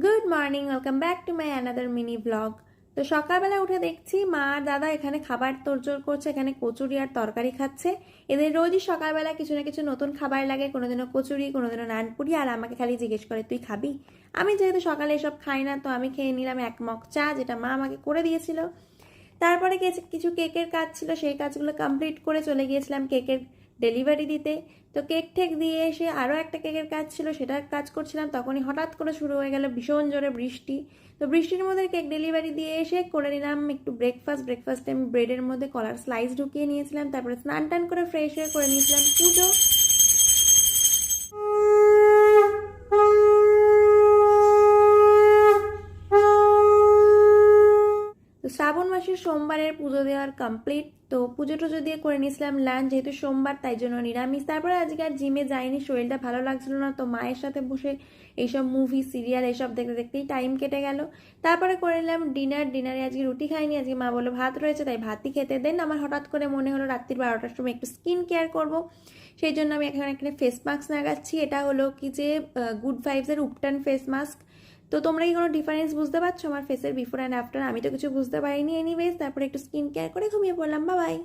Good morning, welcome back to my another mini blog. তো সকালবেলা উঠে দেখছি মা আর দাদা এখানে খাবার তোড়জোড় করছে, এখানে কচুরি আর তরকারি খাচ্ছে। এদের রোজই সকালবেলা কিছু না কিছু নতুন খাবার লাগে, কোনোদিনও কচুরি, কোনোদিনও নানপুরি, আর আমাকে খালি জিজ্ঞেস করে তুই খাবি। আমি যেহেতু সকালে এসব খাই না, তো আমি খেয়ে নিলাম এক মগ চা, যেটা মা আমাকে করে দিয়েছিল। তারপরে কিছু কেকের কাজ ছিল, সেই কাজগুলো কমপ্লিট করে চলে গিয়েছিলাম কেকের ডেলিভারি দিতে। তো কেক ঠেক দিয়ে এসে আরও একটা কেকের কাজ ছিল, সেটার কাজ করছিলাম, তখনই হঠাৎ করে শুরু হয়ে গেল ভীষণ জোরে বৃষ্টি। তো বৃষ্টির মধ্যে কেক ডেলিভারি দিয়ে এসে করে নিলাম একটু ব্রেকফাস্টে আমি ব্রেডের মধ্যে কলার স্লাইস ঢুকিয়ে নিয়েছিলাম, তারপরে স্নান টান করে ফ্রেশ হয়ে করে নিয়েছিলাম পুজো। তো শ্রাবণ মাসের সোমবারের পুজো দেওয়ার কমপ্লিট। তো পুজো টুজো দিয়ে করে নিয়েছিলাম লাঞ্চ, যেহেতু সোমবার তাই জন্য নিরামিষ। তারপরে আজকে আর জিমে যাইনি, শরীরটা ভালো লাগছিল না, তো মায়ের সাথে বসে এইসব মুভি সিরিয়াল এসব দেখতে দেখতেই টাইম কেটে গেল। তারপরে করে নিলাম ডিনারে আজকে রুটি খাইনি, আজকে মা বললো ভাত রয়েছে তাই ভাতই খেতে দেন। আমার হঠাৎ করে মনে হলো রাত্রির 12টার সময় একটু স্কিন কেয়ার করবো, সেই জন্য আমি এখানে ফেস মাস্ক লাগাচ্ছি। এটা হলো কি যে গুড ভাইবসের উপটান ফেস মাস্ক। তো তোমরা কি কোনো ডিফারেন্স বুঝতে পারছো আমার ফেসের বিফোর অ্যান্ড আফটার? আমি তো কিছু বুঝতে পারিনি। এনিওয়েজ তারপরে একটু স্কিন কেয়ার করে ঘুমিয়ে পড়লাম। Bye bye.